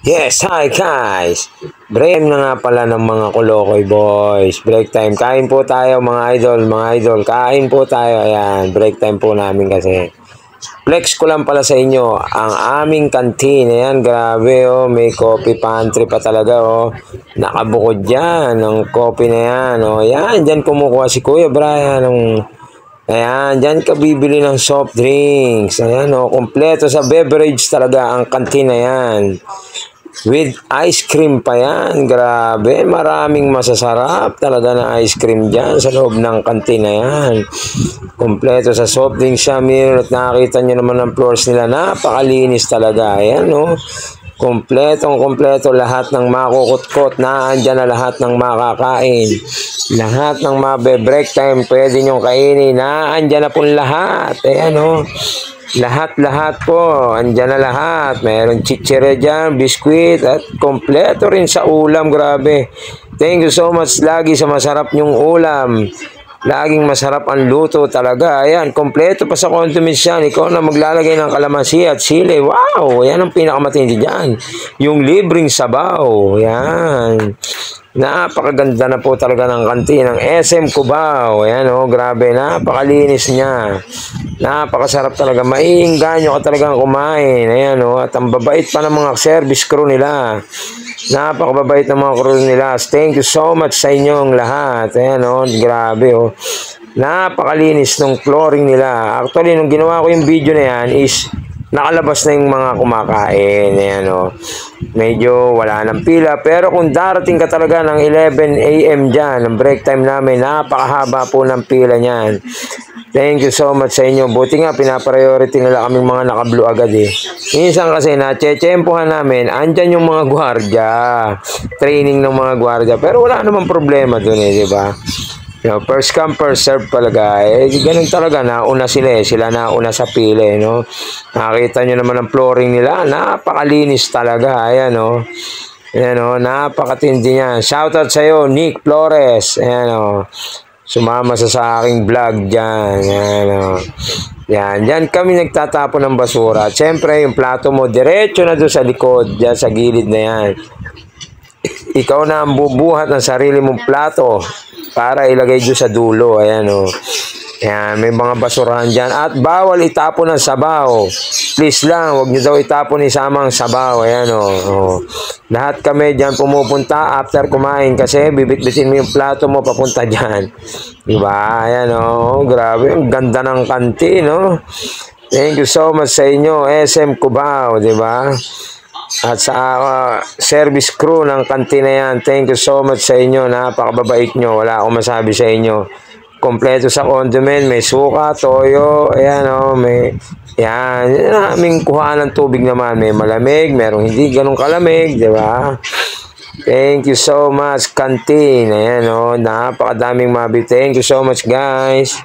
Yes, hi guys! Break time na nga pala ng mga Kolokoy boys. Break time. Kain po tayo mga idol. Kain po tayo. Ayan, break time po namin kasi. Flex ko lang pala sa inyo ang aming canteen. Ayan, grabe oh. May coffee pantry pa talaga oh. Nakabukod dyan ang coffee na yan oh. Ayan, dyan kumukuha si Kuya Brian ng... Ayan, dyan ka bibili ng soft drinks. Ayan oh, kompleto sa beverage talaga ang canteen na yan. With ice cream pa yan. Grabe, maraming masasarap talaga na ice cream dyan sa loob ng kantina yan. Kompleto sa soft drink siya. At nakakita nyo naman ang floors nila. Napakalinis talaga. Ayan, no? Kompleto lahat ng makukutkot. Naandyan na lahat ng makakain. Lahat ng mabe-break time pwede nyong kainin. Naandyan na po lahat. Ayan, no? Lahat po, andyan na lahat. Meron chichire dyan, biskwit, at kompleto rin sa ulam. Grabe. Thank you so much lagi sa masarap nyong ulam. Laging masarap ang luto talaga. Ayan, kompleto pa sa condiments yan. Ikaw na maglalagay ng kalamansi at sili. Wow, yan ang pinakamatindi dyan. Yung libreng sabaw. Yan. Napakaganda na po talaga ng kantin ng SM Cubao. Ayan oh, grabe, napakalinis niya. Napakasarap talaga. Maiinganyo ka talagang kumain. Ayan oh, at ang babait pa ng mga service crew nila. Napakababait ng mga crew nila. Thank you so much sa inyong lahat. Ayan oh, grabe oh. Napakalinis ng flooring nila. Actually, nung ginawa ko yung video na yan is nakalabas na yung mga kumakain. Ayan o. Medyo wala ng pila. Pero kung darating ka talaga ng 11 AM dyan, ang break time namin, napakahaba po ng pila niyan. Thank you so much sa inyo. Buti nga, pinapriority nila kaming mga naka-blue agad eh. Minsan kasi, na-chechempohan namin, andyan yung mga gwardya. Training ng mga gwardya. Pero wala namang problema dun eh, di ba? You know, first come, first serve talaga. Eh, ganun talaga, nauna sila eh. Sila nauna sa pila eh, no? Nakita nyo naman ang flooring nila. Napakalinis talaga. Ayan, no? Ayan, no? Napakatindi niyan. Shoutout sa'yo, Nick Flores. Ayan, no? Sumama sa aking vlog dyan. Ayan, no? Yan, dyan kami nagtatapon ng basura. Siyempre, yung plato mo, diretso na doon sa likod. Dyan sa gilid na yan. Ikaw na ang bubuhat ng sarili mong plato para ilagay doon sa dulo. Ayan o. Ayan, may mga basurahan dyan. At bawal itapon ng sabaw. Please lang, huwag nyo daw itapon isamang sabaw. Ayan o. Lahat kami dyan pumupunta after kumain kasi bibit-bitin mo yung plato mo papunta dyan. Diba? Ayan o. Grabe, ang ganda ng kantin, no? Thank you so much sa inyo, SM Cubao, diba? At sa service crew ng kantina yan, thank you so much sa inyo. Napakababait nyo. Wala akong masabi sa inyo. Kompleto sa condiment. May suka, toyo. Ayan o. May... Yan. Aming kuhaan ng tubig naman. May malamig. Merong hindi ganun kalamig. Diba? Thank you so much, kantin. Ayan o. Napakadaming mabit. Thank you so much, guys.